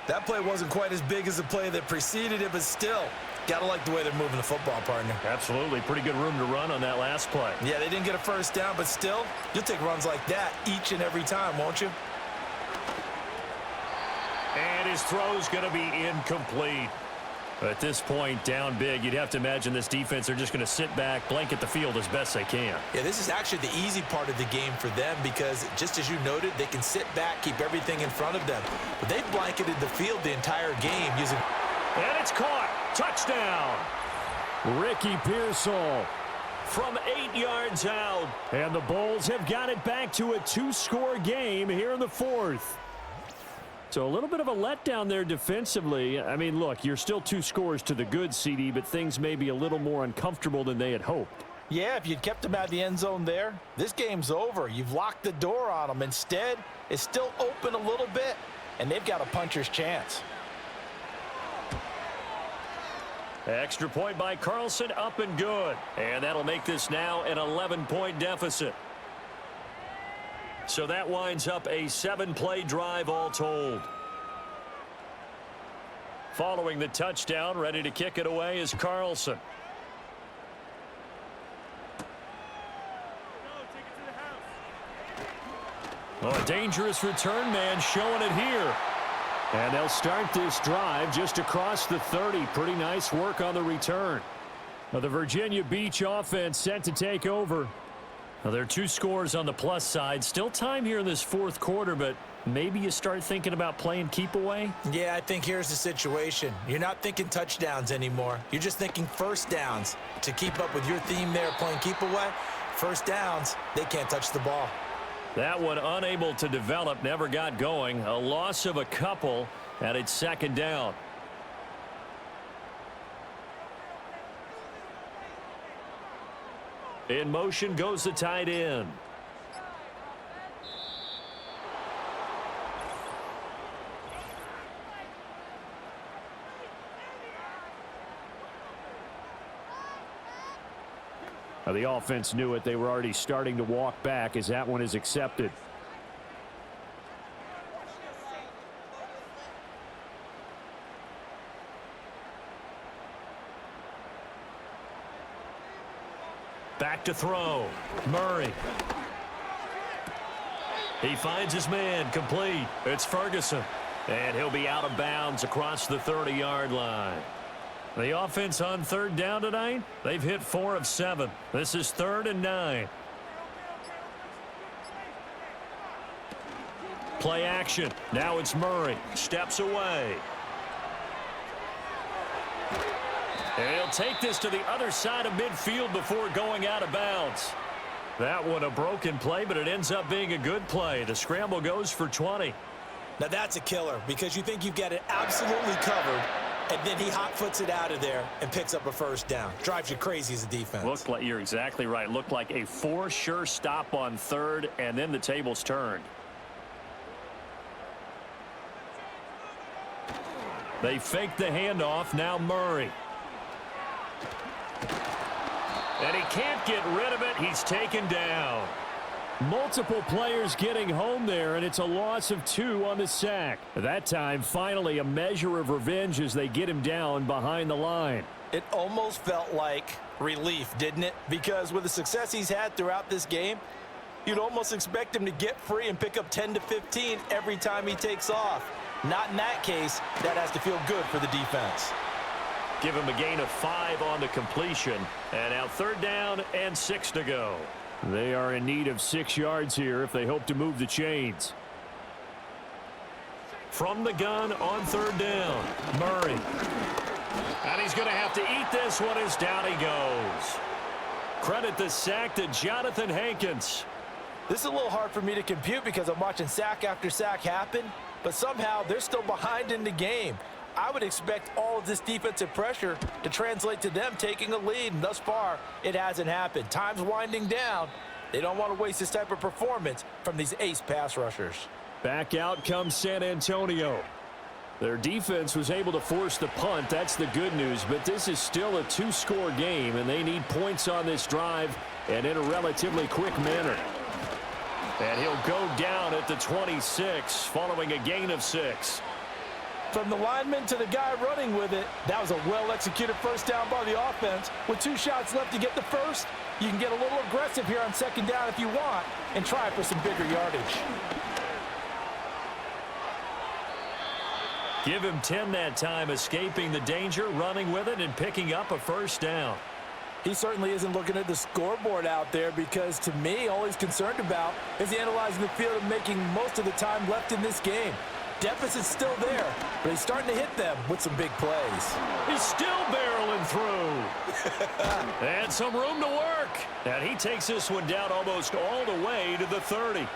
That play wasn't quite as big as the play that preceded it, but still, got to like the way they're moving the football, partner. Absolutely. Pretty good room to run on that last play. Yeah, they didn't get a first down, but still, you'll take runs like that each and every time, won't you? And his throw's going to be incomplete. At this point, down big, you'd have to imagine this defense are just going to sit back, blanket the field as best they can. Yeah, this is actually the easy part of the game for them because, just as you noted, they can sit back, keep everything in front of them. But they've blanketed the field the entire game using... And it's caught. Touchdown. Ricky Pearsall from 8 yards out. And the Bulls have got it back to a 2-score game here in the fourth. So a little bit of a letdown there defensively. I mean, look, you're still 2 scores to the good, CD, but things may be a little more uncomfortable than they had hoped. Yeah, if you'd kept them out of the end zone there, this game's over. You've locked the door on them. Instead, it's still open a little bit, and they've got a puncher's chance. Extra point by Carlson, up and good. And that'll make this now an 11-point deficit. So that winds up a 7-play drive all told. Following the touchdown, ready to kick it away is Carlson. Oh, a dangerous return man showing it here. And they'll start this drive just across the 30. Pretty nice work on the return. Now the Virginia Beach offense set to take over. Now, there are 2 scores on the plus side. Still time here in this fourth quarter, but maybe you start thinking about playing keep away? Yeah, I think here's the situation. You're not thinking touchdowns anymore. You're just thinking first downs. To keep up with your theme there, playing keep away, first downs, they can't touch the ball. That one unable to develop, never got going. A loss of a couple, and it's second down. In motion goes the tight end. Now the offense knew it. They were already starting to walk back as that one is accepted. Back to throw. Murray. He finds his man. Complete. It's Ferguson. And he'll be out of bounds across the 30-yard line. The offense on third down tonight, they've hit 4 of 7. This is 3rd and 9. Play action. Now it's Murray. Steps away. And he'll take this to the other side of midfield before going out of bounds. That one a broken play, but it ends up being a good play. The scramble goes for 20. Now that's a killer because you think you've got it absolutely covered, and then he hot-foots it out of there and picks up a first down. Drives you crazy as a defense. Looked like, you're exactly right. Looked like a for sure stop on 3rd, and then the tables turned. They fake the handoff. Now Murray. And he can't get rid of it. He's taken down. Multiple players getting home there, and it's a loss of 2 on the sack. That time, finally, a measure of revenge as they get him down behind the line. It almost felt like relief, didn't it? Because with the success he's had throughout this game, you'd almost expect him to get free and pick up 10 to 15 every time he takes off. Not in that case. That has to feel good for the defense. Give him a gain of 5 on the completion. And now 3rd down and 6 to go. They are in need of 6 yards here if they hope to move the chains. From the gun on 3rd down, Murray. And he's going to have to eat this one as down he goes. Credit the sack to Jonathan Hankins. This is a little hard for me to compute because I'm watching sack after sack happen, but somehow they're still behind in the game. I would expect all of this defensive pressure to translate to them taking a lead, and thus far, it hasn't happened. Time's winding down. They don't want to waste this type of performance from these ace pass rushers. Back out comes San Antonio. Their defense was able to force the punt. That's the good news, but this is still a two-score game, and they need points on this drive and in a relatively quick manner. And he'll go down at the 26 following a gain of 6. From the lineman to the guy running with it, that was a well-executed first down by the offense. With 2 shots left to get the first, you can get a little aggressive here on second down if you want and try for some bigger yardage. Give him 10 that time, escaping the danger, running with it, and picking up a first down. He certainly isn't looking at the scoreboard out there because, to me, all he's concerned about is analyzing the field and making most of the time left in this game. Deficit's still there, but he's starting to hit them with some big plays. He's still barreling through. And some room to work. And he takes this one down almost all the way to the 30.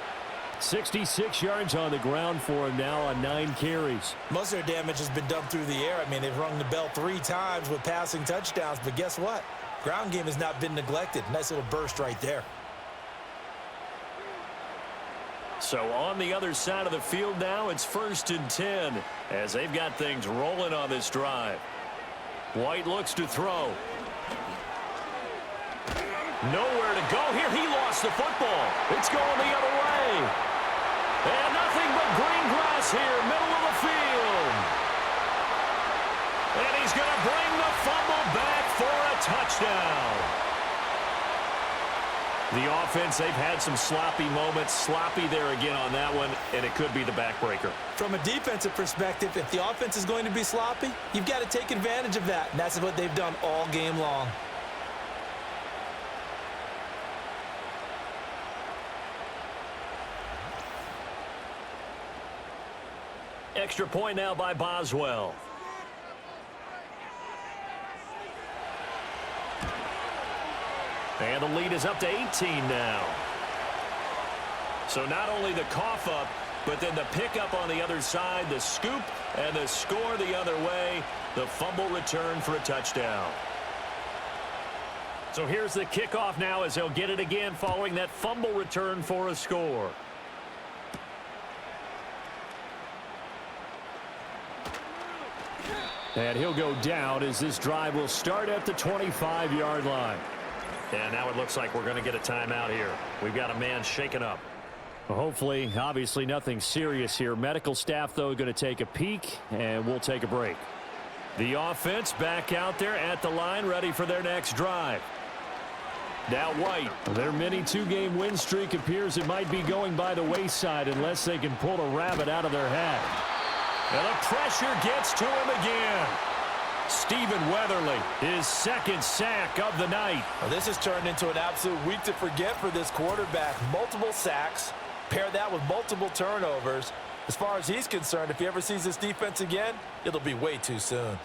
66 yards on the ground for him now on 9 carries. Most of their damage has been done through the air. I mean, they've rung the bell 3 times with passing touchdowns, but guess what? Ground game has not been neglected. Nice little burst right there. So on the other side of the field now, it's 1st and 10 as they've got things rolling on this drive. White looks to throw. Nowhere to go here. He lost the football. It's going the other way. And nothing but green grass here, middle of the field. And he's going to bring the fumble back for a touchdown. The offense, they've had some sloppy moments. Sloppy there again on that one, and it could be the backbreaker. From a defensive perspective, if the offense is going to be sloppy, you've got to take advantage of that, and that's what they've done all game long. Extra point now by Boswell. And the lead is up to 18 now. So not only the cough up, but then the pickup on the other side, the scoop, and the score the other way. The fumble return for a touchdown. So here's the kickoff now as they'll get it again following that fumble return for a score. And he'll go down as this drive will start at the 25-yard line. And now it looks like we're going to get a timeout here. We've got a man shaken up. Well, hopefully, obviously nothing serious here. Medical staff, though, going to take a peek, and we'll take a break. The offense back out there at the line, ready for their next drive. Now White. Their mini 2-game win streak appears it might be going by the wayside unless they can pull a rabbit out of their hat. And the pressure gets to him again. Stephen Weatherly, his 2nd sack of the night. Well, this has turned into an absolute week to forget for this quarterback. Multiple sacks, pair that with multiple turnovers. As far as he's concerned, if he ever sees this defense again, it'll be way too soon.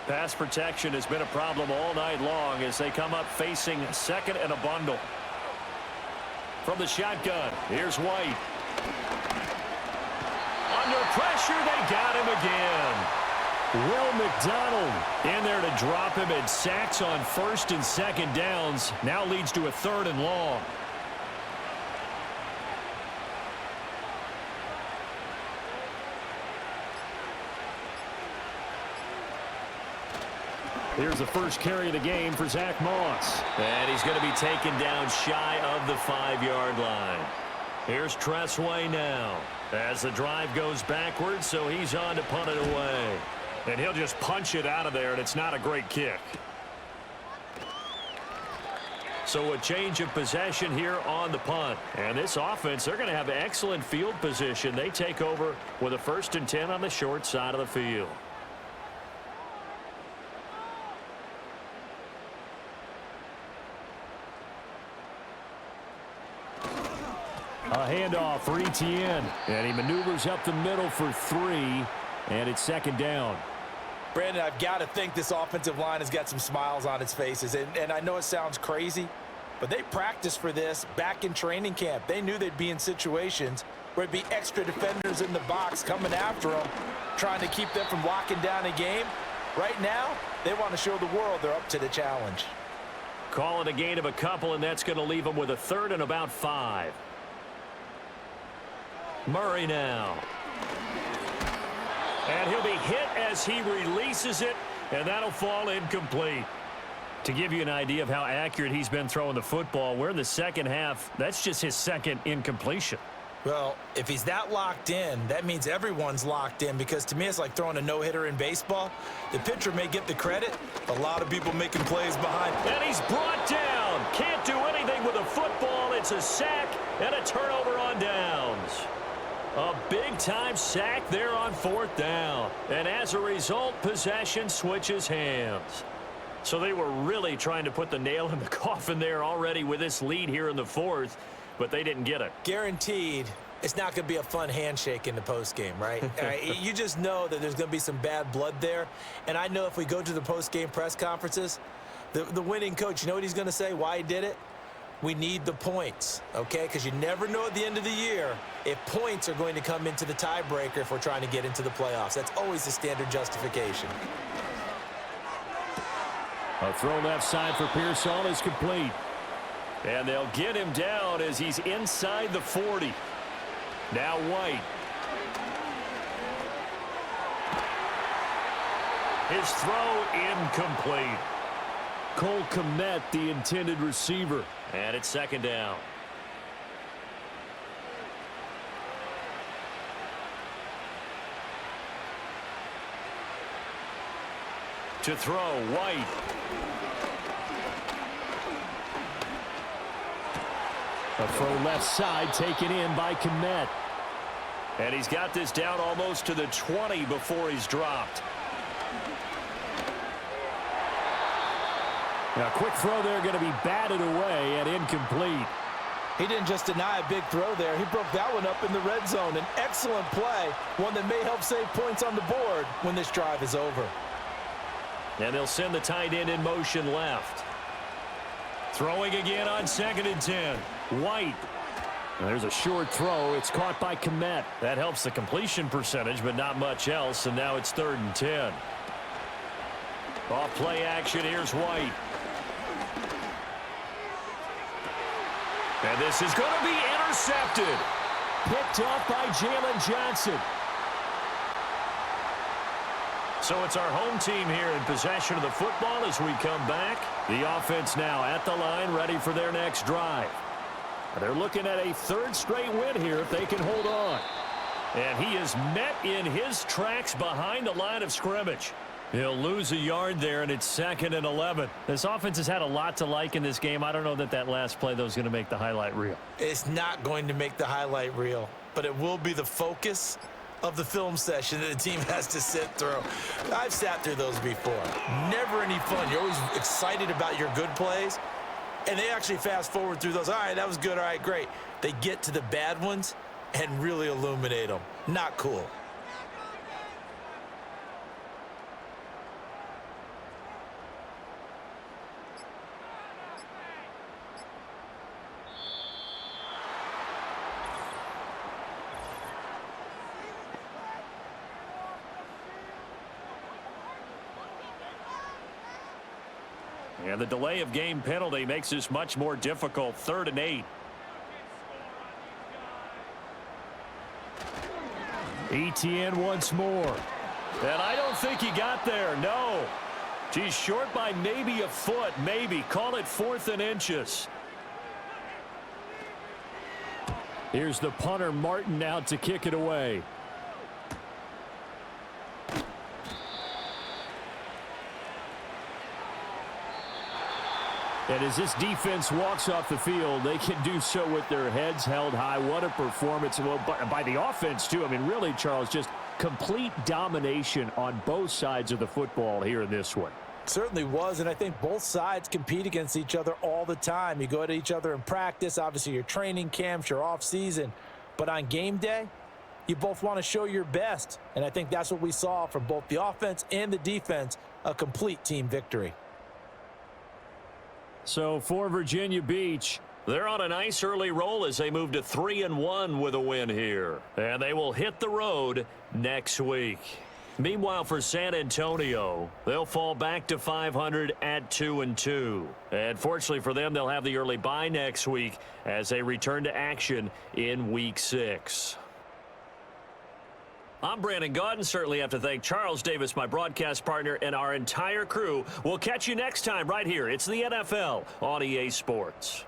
Pass protection has been a problem all night long as they come up facing 2nd and a bundle. From the shotgun, here's White. Under pressure, they got him again. Will McDonald in there to drop him, and sacks on 1st and 2nd downs. Now leads to a 3rd and long. Here's the first carry of the game for Zach Moss. And he's going to be taken down shy of the 5-yard line. Here's Tressway now as the drive goes backwards, so he's on to punt it away. And he'll just punch it out of there, and it's not a great kick. So a change of possession here on the punt. And this offense, they're going to have excellent field position. They take over with a 1st and 10 on the short side of the field. A handoff for Etienne. And he maneuvers up the middle for 3. And it's 2nd down. Brandon, I've got to think this offensive line has got some smiles on its faces. And I know it sounds crazy, but they practiced for this back in training camp. They knew they'd be in situations where it'd be extra defenders in the box coming after them, trying to keep them from locking down a game. Right now, they want to show the world they're up to the challenge. Call it a gain of a couple, and that's going to leave them with a third and about 5. Murray now. And he'll be hit as he releases it, and that'll fall incomplete. To give you an idea of how accurate he's been throwing the football, we're in the second half. That's just his second incompletion. Well, if he's that locked in, that means everyone's locked in, because to me it's like throwing a no-hitter in baseball. The pitcher may get the credit, a lot of people making plays behind. And he's brought down. Can't do anything with a football. It's a sack and a turnover on downs. A big-time sack there on 4th down. And as a result, possession switches hands. So they were really trying to put the nail in the coffin there already with this lead here in the 4th. But they didn't get it. Guaranteed, it's not going to be a fun handshake in the postgame, right? You just know that there's going to be some bad blood there. And I know if we go to the postgame press conferences, the winning coach, you know what he's going to say, why he did it? We need the points, okay? Because you never know at the end of the year if points are going to come into the tiebreaker if we're trying to get into the playoffs. That's always the standard justification. A throw left side for Pearsall is complete. And they'll get him down as he's inside the 40. Now White. His throw incomplete. Cole Kmet, the intended receiver. And it's 2nd down. To throw, White. A throw left side taken in by Kmet. And he's got this down almost to the 20 before he's dropped. Now, a quick throw there going to be batted away and incomplete. He didn't just deny a big throw there. He broke that one up in the red zone. An excellent play, one that may help save points on the board when this drive is over. And they'll send the tight end in motion left. Throwing again on 2nd and 10. White. There's a short throw. It's caught by Kmet. That helps the completion percentage, but not much else. And now it's 3rd and 10. Off play action. Here's White. And this is going to be intercepted. Picked off by Jalen Johnson. So it's our home team here in possession of the football as we come back. The offense now at the line, ready for their next drive. They're looking at a 3rd straight win here if they can hold on. And he is met in his tracks behind the line of scrimmage. He'll lose a yard there, and it's 2nd and 11. This offense has had a lot to like in this game. I don't know that last play, though, is going to make the highlight reel. It's not going to make the highlight reel, but it will be the focus of the film session that the team has to sit through. I've sat through those before. Never any fun. You're always excited about your good plays, and they actually fast forward through those. All right, that was good. All right, great. They get to the bad ones and really illuminate them. Not cool. And the delay of game penalty makes this much more difficult. 3rd and 8. ETN once more. And I don't think he got there. No. He's short by maybe a foot. Maybe. Call it 4th and inches. Here's the punter, Martin, out to kick it away. And as this defense walks off the field, they can do so with their heads held high. What a performance. Well, by the offense, too. I mean, really, Charles, just complete domination on both sides of the football here in this one. Certainly was, and I think both sides compete against each other all the time. You go at each other in practice. Obviously, your training camps, your off-season. But on game day, you both want to show your best. And I think that's what we saw from both the offense and the defense, a complete team victory. So for Virginia Beach, They're on a nice early roll as they move to 3-1 with a win here. And they will hit the road next week. Meanwhile, for San Antonio, they'll fall back to 500 at 2-2. And fortunately for them, they'll have the early bye next week as they return to action in Week 6. I'm Brandon Gaudin. Certainly have to thank Charles Davis, my broadcast partner, and our entire crew. We'll catch you next time right here. It's the NFL on EA Sports.